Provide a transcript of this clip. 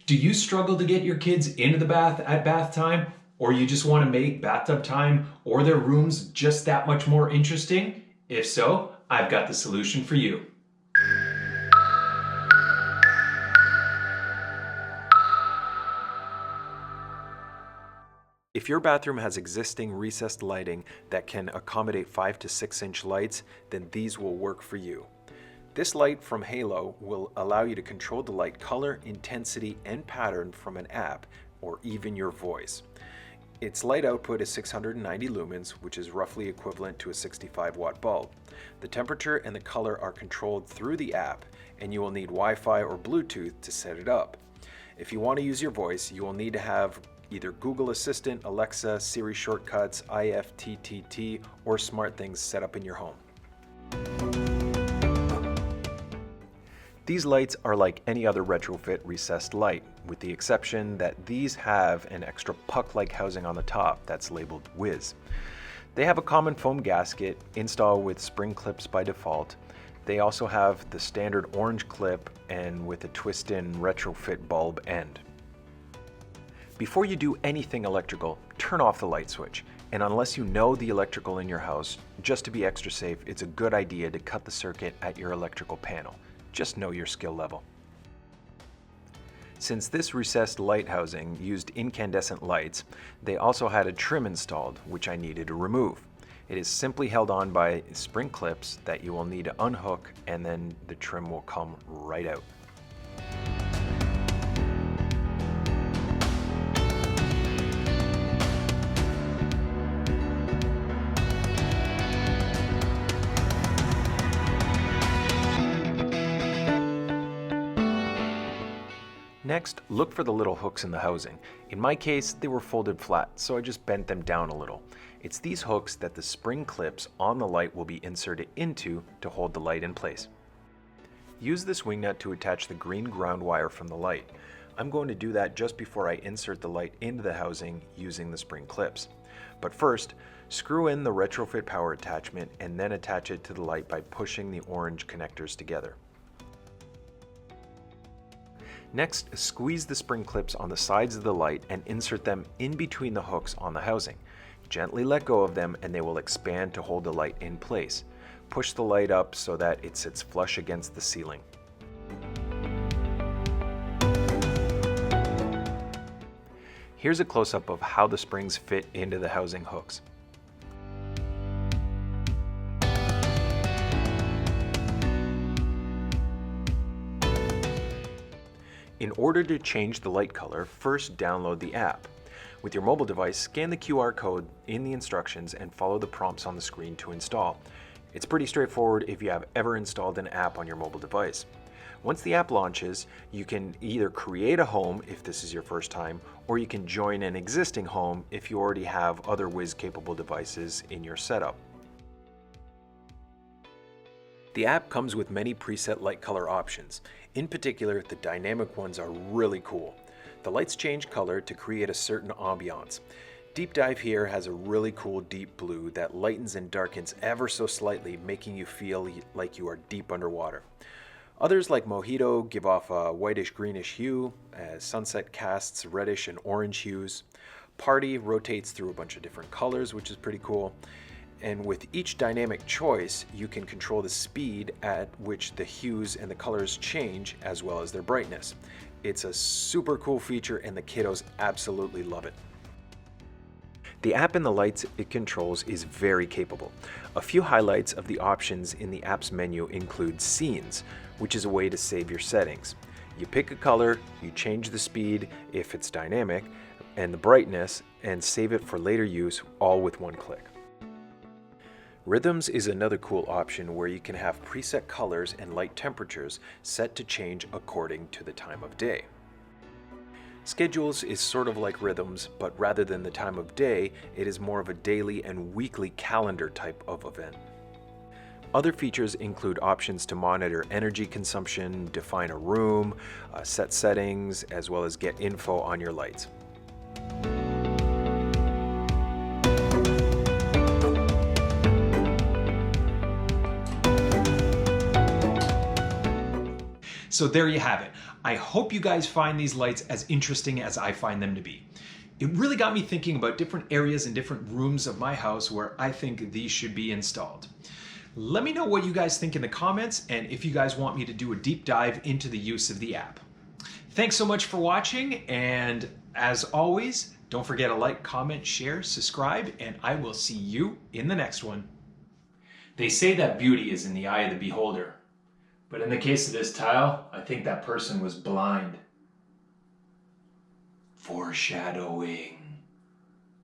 Do you struggle to get your kids into the bath at bath time? Or you just want to make bathtub time or their rooms just that much more interesting? If so, I've got the solution for you. If your bathroom has existing recessed lighting that can accommodate 5 to 6 inch lights, then these will work for you. This light from Halo will allow you to control the light color, intensity, and pattern from an app or even your voice. Its light output is 690 lumens, which is roughly equivalent to a 65 watt bulb. The temperature and the color are controlled through the app, and you will need Wi-Fi or Bluetooth to set it up. If you want to use your voice, you will need to have either Google Assistant, Alexa, Siri shortcuts, IFTTT, or SmartThings set up in your home. These lights are like any other retrofit recessed light, with the exception that these have an extra puck-like housing on the top that's labeled Wiz. They have a common foam gasket installed with spring clips by default. They also have the standard orange clip and with a twist-in retrofit bulb end. Before you do anything electrical, turn off the light switch. And unless you know the electrical in your house, just to be extra safe, it's a good idea to cut the circuit at your electrical panel. Just know your skill level. Since this recessed light housing used incandescent lights, they also had a trim installed, which I needed to remove. It is simply held on by spring clips that you will need to unhook, and then the trim will come right out. Next, look for the little hooks in the housing. In my case, they were folded flat, so I just bent them down a little. It's these hooks that the spring clips on the light will be inserted into to hold the light in place. Use this wing nut to attach the green ground wire from the light. I'm going to do that just before I insert the light into the housing using the spring clips. But first, screw in the retrofit power attachment and then attach it to the light by pushing the orange connectors together. Next, squeeze the spring clips on the sides of the light and insert them in between the hooks on the housing. Gently let go of them and they will expand to hold the light in place. Push the light up so that it sits flush against the ceiling. Here's a close-up of how the springs fit into the housing hooks. In order to change the light color, first download the app. With your mobile device, scan the QR code in the instructions and follow the prompts on the screen to install. It's pretty straightforward if you have ever installed an app on your mobile device. Once the app launches, you can either create a home if this is your first time, or you can join an existing home if you already have other Wiz-capable devices in your setup. The app comes with many preset light color options. In particular, the dynamic ones are really cool. The lights change color to create a certain ambiance. Deep Dive here has a really cool deep blue that lightens and darkens ever so slightly, making you feel like you are deep underwater. Others like Mojito give off a whitish greenish hue, as Sunset casts reddish and orange hues. Party rotates through a bunch of different colors, which is pretty cool. And with each dynamic choice, you can control the speed at which the hues and the colors change, as well as their brightness. It's a super cool feature and the kiddos absolutely love it. The app and the lights it controls is very capable. A few highlights of the options in the app's menu include scenes, which is a way to save your settings. You pick a color, you change the speed if it's dynamic, and the brightness, and save it for later use, all with one click. Rhythms is another cool option where you can have preset colors and light temperatures set to change according to the time of day. Schedules is sort of like rhythms, but rather than the time of day, it is more of a daily and weekly calendar type of event. Other features include options to monitor energy consumption, define a room, set settings, as well as get info on your lights. So there you have it. I hope you guys find these lights as interesting as I find them to be. It really got me thinking about different areas and different rooms of my house where I think these should be installed. Let me know what you guys think in the comments and if you guys want me to do a deep dive into the use of the app. Thanks so much for watching, and as always, don't forget to like, comment, share, subscribe, and I will see you in the next one. They say that beauty is in the eye of the beholder, but in the case of this tile, I think that person was blind. Foreshadowing.